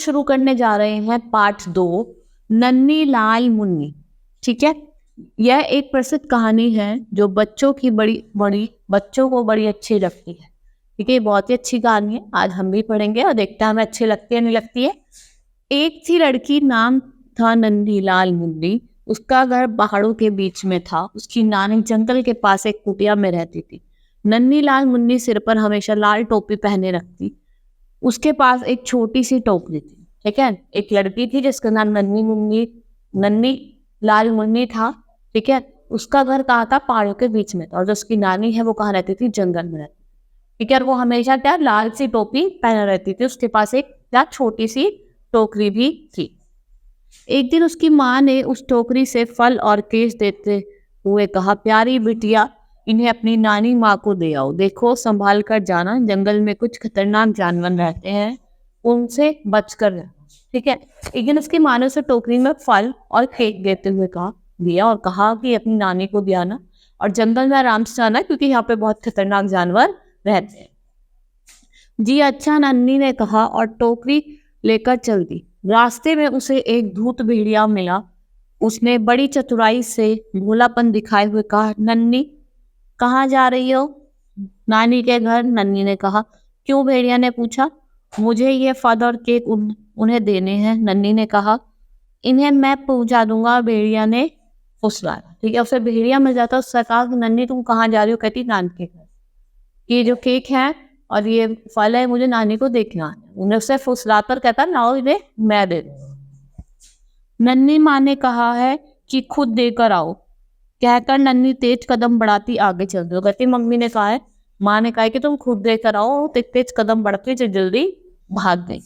शुरू करने जा रहे हैं पार्ट 2, नन्ही लाल मुन्नी। ठीक है, यह एक प्रसिद्ध कहानी है जो बच्चों को बड़ी अच्छी लगती है। ठीक है, बहुत ही अच्छी कहानी है। आज हम भी पढ़ेंगे और देखते हैं हमें अच्छी लगती है नहीं लगती है। एक थी लड़की, नाम था नन्ही लाल मुन्नी। उसका घर पहाड़ों के बीच में था। उसकी नानी जंगल के पास एक कुटिया में रहती थी। नन्ही लाल मुन्नी सिर पर हमेशा लाल टोपी पहने रखती। उसके पास एक छोटी सी टोकरी थी। ठीक है, एक लड़की थी जिसका नाम नन्ही लाल मुन्नी था। ठीक है, उसका घर कहाँ था? पहाड़ों के बीच में था। और जो उसकी नानी है वो कहाँ रहती थी? जंगल में रहती। ठीक है, और वो हमेशा क्या लाल सी टोपी पहने रहती थी। उसके पास एक क्या छोटी सी टोकरी भी थी। एक दिन उसकी माँ ने उस टोकरी से फल और केश देते हुए कहा, प्यारी बिटिया, इन्हें अपनी नानी माँ को दे आओ। देखो, संभाल कर जाना, जंगल में कुछ खतरनाक जानवर रहते हैं, उनसे बचकर रहना। ठीक है, एक दिन उसकी माँ ने उसे टोकरी में फल और केक देते हुए दिया और कहा कि अपनी नानी को दिया ना, और जंगल में आराम से जाना क्योंकि यहाँ पे बहुत खतरनाक जानवर रहते हैं। जी अच्छा, नन्ही ने कहा और टोकरी लेकर चल दी। रास्ते में उसे एक धूत भेड़िया मिला। उसने बड़ी चतुराई से भोलापन दिखाए हुए कहा, नन्ही कहाँ जा रही हो? नानी के घर, नन्ही ने कहा। क्यों? भेड़िया ने पूछा। मुझे ये फल और केक उन्हें देने हैं, नन्ही ने कहा। इन्हें मैं पहुंचा दूंगा, भेड़िया ने फुसलाया। ठीक है, उसे भेड़िया मिल जाता। उससे कहा, नन्ही तुम कहाँ जा रही हो? कहती, नानी के घर। ये जो केक है और ये फल है मुझे नानी को देखना है। उन्हें उससे फुसलाकर कहता, लाओ इन्हें मैं दे दूंगा। नन्ही माँ ने कहा है कि खुद देकर आओ। कहकर नन्ही तेज कदम बढ़ाती आगे चल रही। कहती, मम्मी ने कहा है, माँ ने कहा है कि तुम खुद देकर आओ। तेज तेज कदम बढ़ती जल्दी भाग गई।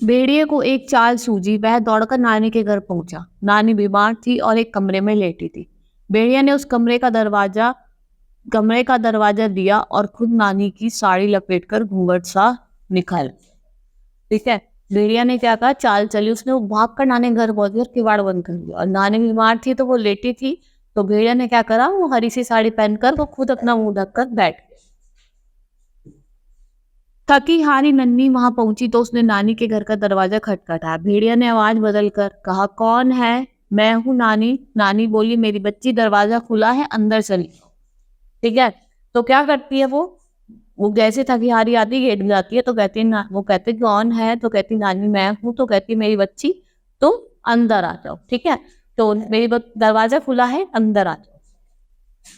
भेड़िए को एक चाल सूझी। वह दौड़कर नानी के घर पहुंचा। नानी बीमार थी और एक कमरे में लेटी थी। भेड़िया ने उस कमरे का दरवाजा दिया और खुद नानी की साड़ी लपेटकर घूंघट सा निकाला। ठीक है, भेड़िया ने क्या कहा? चाल चली। उसने वो भाग कर नानी घर पहुंच गई और किवाड़ बंद कर दिया। और नानी बीमार थी तो वो लेटी थी, तो भेड़िया ने क्या करा? वो हरी सी साड़ी पहनकर वो खुद अपना मुंह ढककर बैठ गई। थकी हारी नन्ही वहां पहुंची तो उसने नानी के घर का दरवाजा खटखटाया। भेड़िया ने आवाज बदल कर कहा, कौन है? मैं हूँ नानी। नानी बोली, मेरी बच्ची, दरवाजा खुला है, अंदर चली। ठीक है, तो क्या करती है वो जैसे थकी हारी आती गेट में जाती है तो कहती है ना, वो कहते कौन है? तो कहती नानी मैं हूँ। तो कहती मेरी बच्ची तुम अंदर आ जाओ। ठीक है, तो मेरी दरवाजा खुला है, अंदर आ जाओ।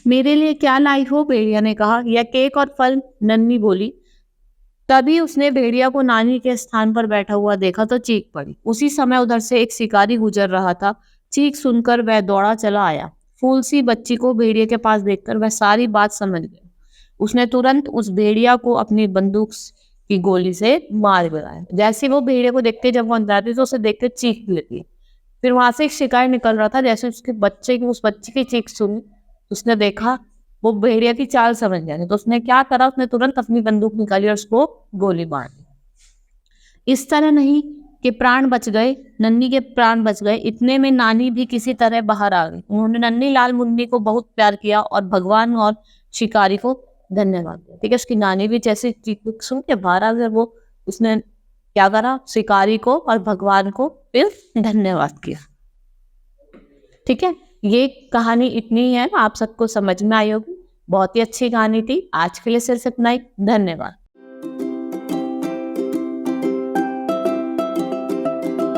मेरे लिए क्या लाई हो? भेड़िया ने कहा। यह केक और फल, नन्ही बोली। तभी उसने भेड़िया को नानी के स्थान पर बैठा हुआ देखा तो चीख पड़ी। उसी समय उधर से एक शिकारी गुजर रहा था। चीख सुनकर वह दौड़ा चला आया। फूल सी बच्ची को भेड़िया के पास देखकर वह सारी बात समझ गया। उसने तुरंत उस भेड़िया को अपनी बंदूक की गोली से मार गिराया। जैसे वो भेड़िया को देखते, जब वो अंदर आती तो उसे देखते चीख लेती। फिर वहां से एक शिकारी निकल रहा था। जैसे उस बच्चे की चीख सुनी, उसने देखा, वो भेड़िया की चाल समझ गया। तो उसने क्या करा? उसने तुरंत अपनी बंदूक निकाली और उसको गोली मार दी। इस तरह नहीं कि प्राण बच गए, नन्ही के प्राण बच गए। इतने में नानी भी किसी तरह बाहर आ गई। उन्होंने नन्ही लाल मुन्नी को बहुत प्यार किया और भगवान और शिकारी को धन्यवाद दिया। ठीक है, उसकी नानी भी जैसे सुन के बाहर आ गई। वो उसने क्या करा? शिकारी को और भगवान को फिर धन्यवाद किया। ठीक है, ये कहानी इतनी ही है, आप सबको समझ में आई होगी। बहुत ही अच्छी कहानी थी। आज के लिए सिर्फ इतना ही। धन्यवाद।